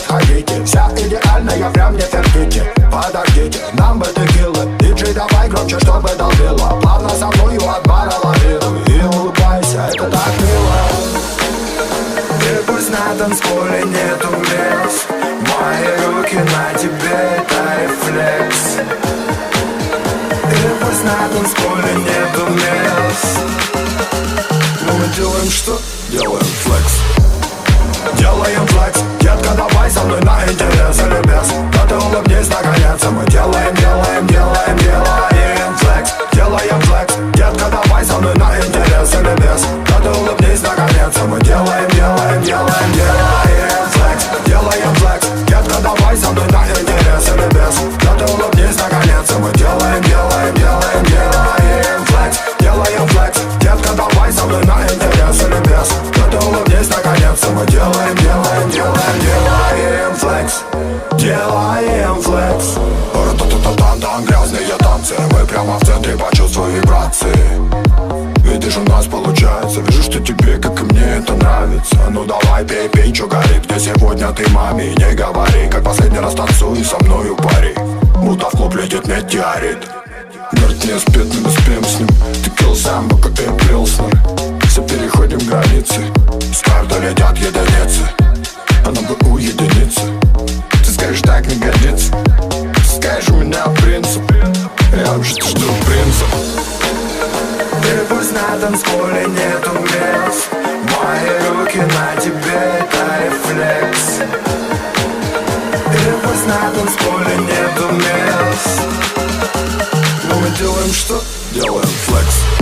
подходите. Вся идеальная, прям не терпите. Подождите, нам бы текилы. Диджей, давай громче, чтобы долбило. Плавно со мною от бара лавируй. И улыбайся, это так мило. И пусть на танцполе нету мест, мои руки на тебе, это рефлекс. И пусть на танцполе нету мест, но мы делаем что? Делаем флекс. Делаем флекс. Детка, давай со мной на интерес или без. Да ты улыбнись наконец. Мы делаем флекс. Делаем флекс. Детка, давай со мной на интерес или без. Да ты улыбнись наконец. Мы делаем флекс. Делаем флекс. Детка, давай со мной на интерес или без. Да ты улыбнись наконец. Мы делаем флекс. Делаем флекс. Детка, давай со мной на интерес или без. Да ты улыбнись наконец. Мы делаем флекс. Делаем флекс. Ра-та-та-та-тан-тан, грязные танцы. Мы прямо в центре, почувствуй вибрации. Видишь, у нас получается. Вижу, что тебе, как и мне, это нравится. Ну давай, пей, чё горит. Где сегодня ты маме не говори. Как последний раз танцуй со мною пари. Будто в клуб летит метеорит. Мертв не спит, мы спим с ним. Текил сам, пока и пилснер. Все переходим границы. С карты летят единицы. А нам бы уединиться. Ты скажешь, так не годится. Ты скажешь, у меня принцип. Я вообще-то жду принца. И пусть на танцполе нету мест, мои руки на тебе, это рефлекс. И пусть на танцполе нету мест, но мы делаем что? Делаем флекс.